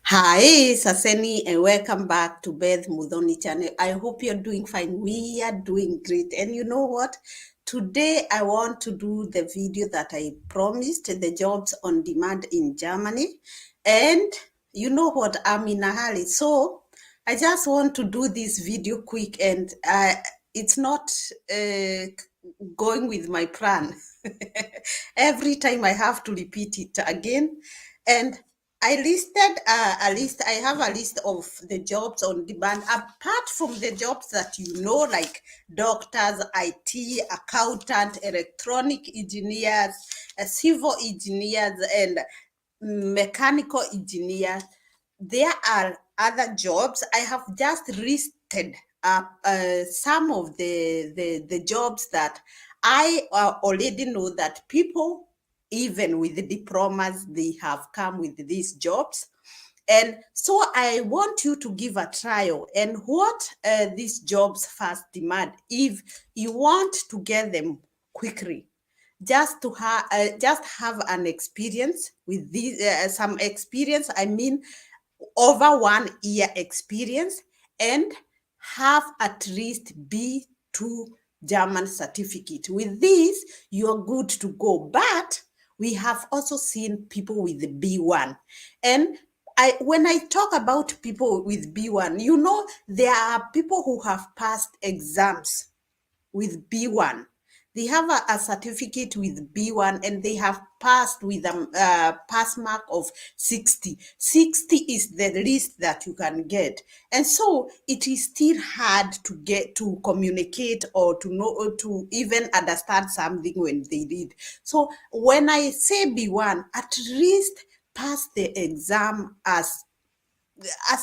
Hi, Saseni, and welcome back to Beth Mudhoni channel. I hope you're doing fine. We are doing great. And you know what? Today, I want to do the video that I promised, the jobs on demand in Germany. And you know what? I'm in a hurry. So I just want to do this video quick, and it's not going with my plan. Every time I have to repeat it again. And I listed a list. I have a list of the jobs on demand, apart from the jobs that you know, like doctors, IT, accountant, electronic engineers, civil engineers, and mechanical engineers. There are other jobs. I have just listed some of the jobs that I already know that people, even with the diplomas, they have come with these jobs. And so I want you to give a trial and what these jobs first demand. If you want to get them quickly, just have an experience with these, some experience. I mean, over 1 year experience, and have at least B2 German certificate. With this, you're good to go. But we have also seen people with the B1. And when I talk about people with B1, you know, there are people who have passed exams with B1. They have a certificate with B1 and they have passed with a pass mark of 60. 60 is the least that you can get. And so it is still hard to get to communicate or to know or to even understand something when they read. So when I say B1, at least pass the exam as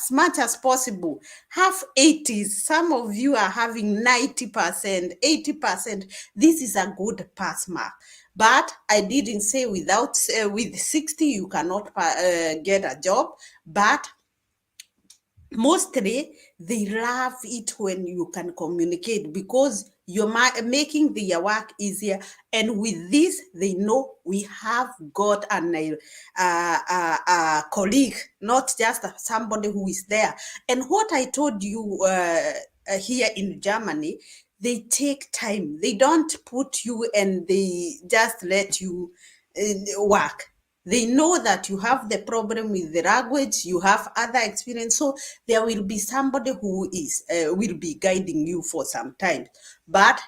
much as possible. Have 80s. Some of you are having 90%, 80%. This is a good pass mark. But I didn't say with 60 you cannot get a job. But mostly they love it when you can communicate because you're making their work easier. And with this, they know we have got a colleague, not just somebody who is there. And what I told you here in Germany, they take time. They don't put you and they just let you work. They know that you have the problem with the language, you have other experience, so there will be somebody who is will be guiding you for some time. But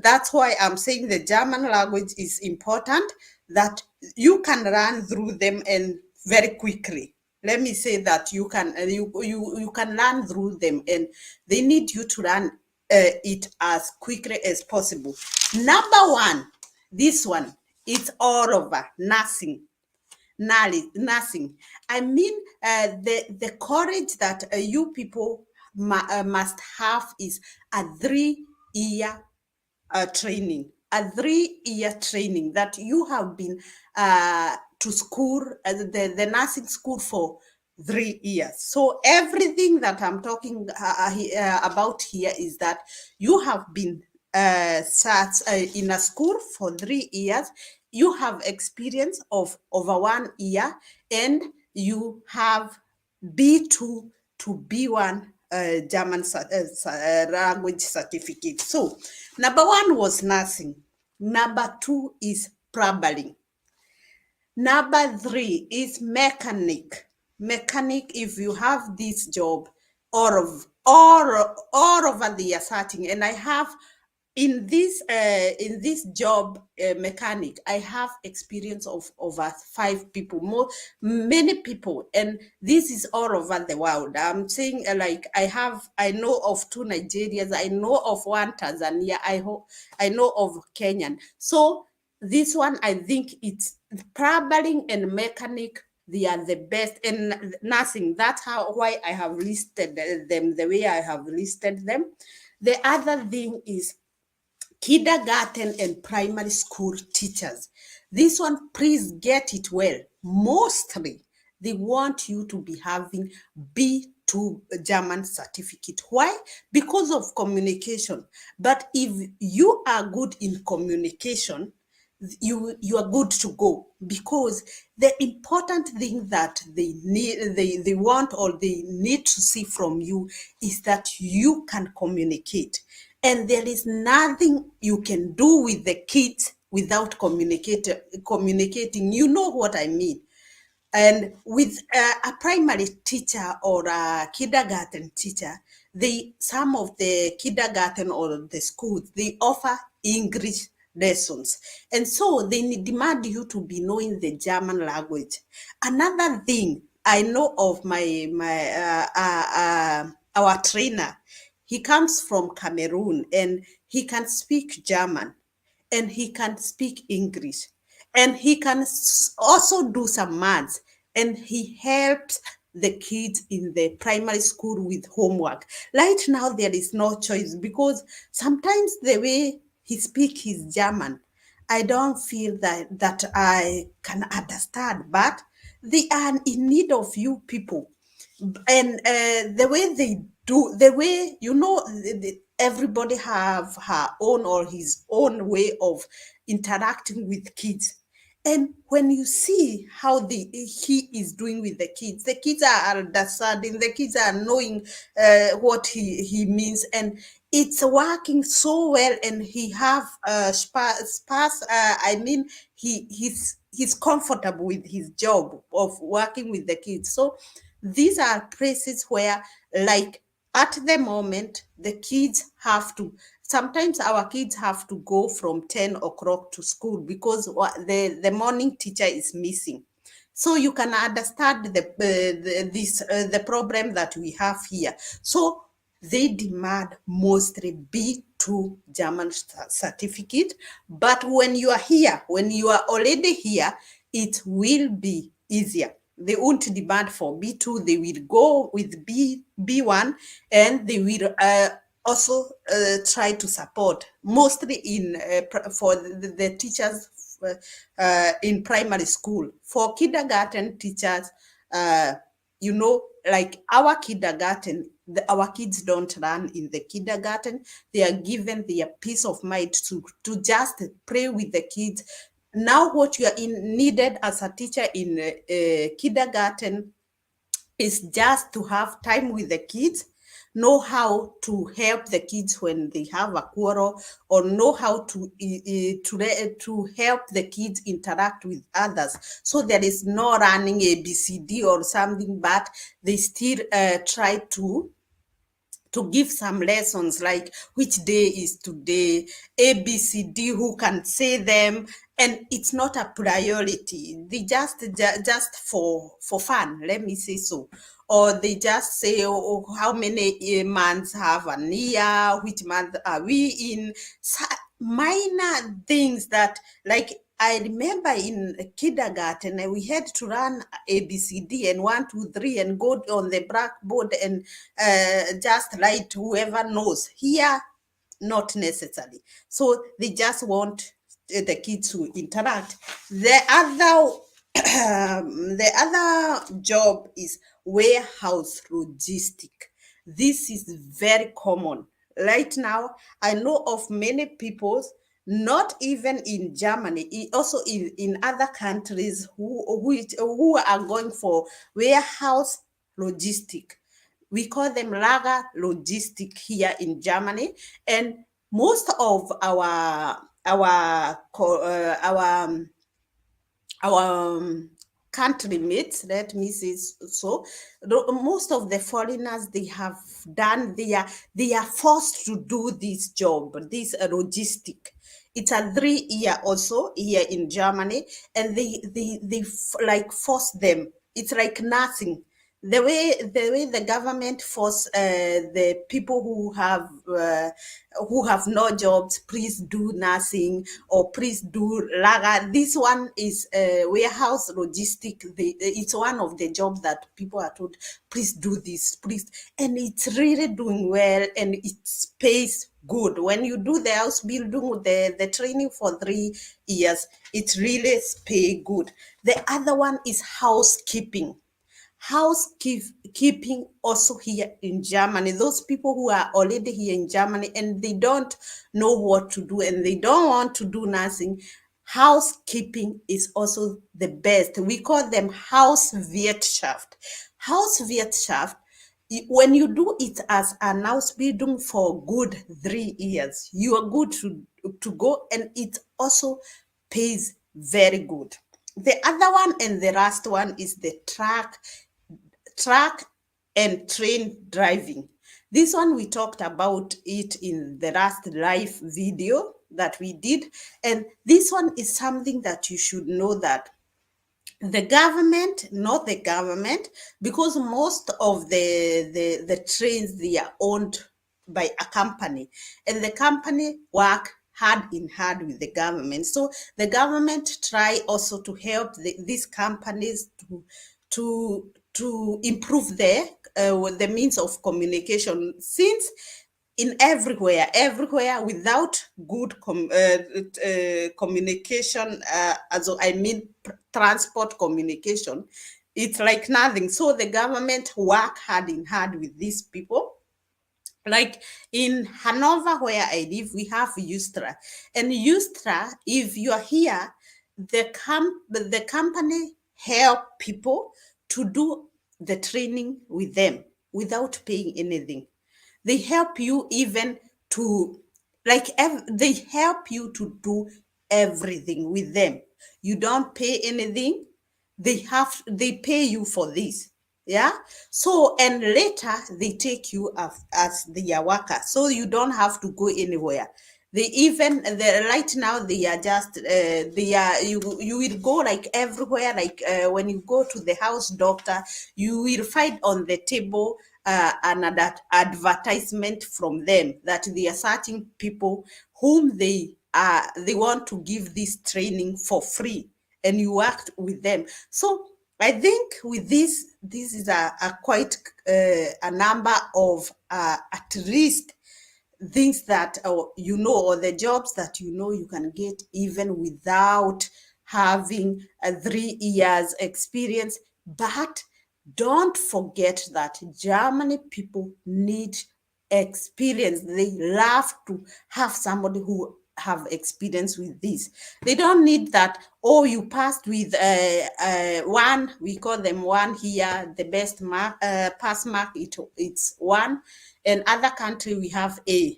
that's why I'm saying the German language is important, that you can run through them and very quickly. Let me say that you can you can learn through them, and they need you to learn it as quickly as possible. Number one, this one, it's all over nursing. Nursing. I mean, the courage that you people must have is a 3 year training, a 3 year training that you have been to school, the nursing school for 3 years. So everything that I'm talking about here is that you have been sat in a school for 3 years. You have experience of over 1 year, and you have B2 to B1 German language certificate. So, number one was nursing. Number two is plumbing. Number three is mechanic. Mechanic, if you have this job, all over the searching, and I have in this job mechanic, I have experience of over 5 people, many people, and this is all over the world. I'm saying like I know of 2 Nigerians, I know of 1 Tanzania, I know of Kenyan. So this one, I think it's plumbing and mechanic, they are the best. And nursing, that's why I have listed them the way I have listed them. The other thing is kindergarten and primary school teachers. This one, please get it well. Mostly, they want you to be having B2 German certificate. Why? Because of communication. But if you are good in communication, you are good to go, because the important thing that they want or they need to see from you is that you can communicate, and there is nothing you can do with the kids without communicating. You know what I mean? And with a primary teacher or a kindergarten teacher, some of the kindergarten or the schools, they offer English lessons. And so they demand you to be knowing the German language. Another thing I know of our trainer, he comes from Cameroon and he can speak German and he can speak English and he can also do some maths, and he helps the kids in the primary school with homework. Right now there is no choice, because sometimes the way he speaks his German, I don't feel that I can understand, but they are in need of you people. And the way they do, the way, everybody have her own or his own way of interacting with kids. And when you see how he is doing with the kids are understanding, the kids are knowing what he means, and it's working so well. And he have sparse. I mean, he's comfortable with his job of working with the kids. So these are places where, like, at the moment, the kids have to, sometimes our kids have to go from 10 o'clock to school because the morning teacher is missing. So you can understand the problem that we have here. So they demand mostly B2 German certificate. But when you are here, when you are already here, it will be easier. They won't demand for B2, they will go with B1, and they will also try to support, mostly in for the teachers in primary school. For kindergarten teachers, uh, like our kindergarten, our kids don't run in the kindergarten. They are given their peace of mind to just play with the kids. Now, what you are needed as a teacher in kindergarten is just to have time with the kids, know how to help the kids when they have a quarrel, or know how to help the kids interact with others. So there is no running ABCD or something, but they still try to give some lessons, like which day is today, ABCD, who can say them. And it's not a priority. They just for fun, let me say so. Or they just say, how many months have a year, which month are we in. Minor things that, like, I remember in kindergarten, we had to run ABCD and 1, 2, 3 and go on the blackboard and just write whoever knows. Here, not necessary. So they just want the kids to interact. The other job is warehouse logistic. This is very common right now. I know of many people, not even in Germany, also in other countries, who are going for warehouse logistic. We call them Lager Logistic here in Germany. And most of our country mates, let me say so, most of the foreigners, they have done, they are forced to do this job, this logistic. It's a 3 year also here in Germany, and they like force them. It's like nursing. The way the government force the people who have no jobs, please do nursing or please do lager. This one is warehouse logistic. It's one of the jobs that people are told, please do this, please. And it's really doing well, and it pays good. When you do the house building, the training for 3 years, it really pay good. The other one is housekeeping. Housekeeping also here in Germany. Those people who are already here in Germany and they don't know what to do and they don't want to do nursing, housekeeping is also the best. We call them Hauswirtschaft. Hauswirtschaft, when you do it as an Ausbildung for good 3 years, you are good to go, and it also pays very good. The other one and the last one is the truck and train driving. This one we talked about it in the last live video that we did, and this one is something that you should know, that the government, not the government, because most of the trains, they are owned by a company, and the company work hand in hand with the government. So the government try also to help these companies to improve the means of communication, since in everywhere without good communication, also I mean transport communication, it's like nothing. So the government work hand in hand with these people. Like in Hanover, where I live, we have Ustra. And Ustra, if you are here, the company help people to do the training with them without paying anything. They help you even to, like, they help you to do everything with them. You don't pay anything. They pay you for this. Yeah. So, and later they take you as their worker, so you don't have to go anywhere. They even right now they are just they are you will go like everywhere, like when you go to the house doctor, you will find on the table an advertisement from them that they are searching people whom they want to give this training for free, and you worked with them. So I think with this is a quite a number of at least things that or the jobs that you can get even without having a 3 years experience. But don't forget that Germany people need experience. They love to have somebody who have experience with this. They don't need that, oh, you passed with one, we call them one here, the best mark, pass mark, it's one. In other country we have A.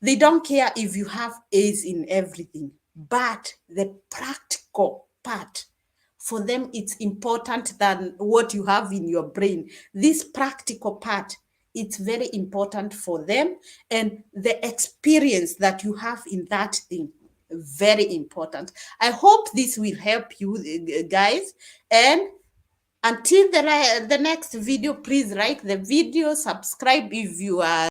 They don't care if you have A's in everything, but the practical part, for them it's important than what you have in your brain. This practical part, it's very important for them, and the experience that you have in that thing, very important. I hope this will help you guys, and until the next video, please like the video, subscribe if you are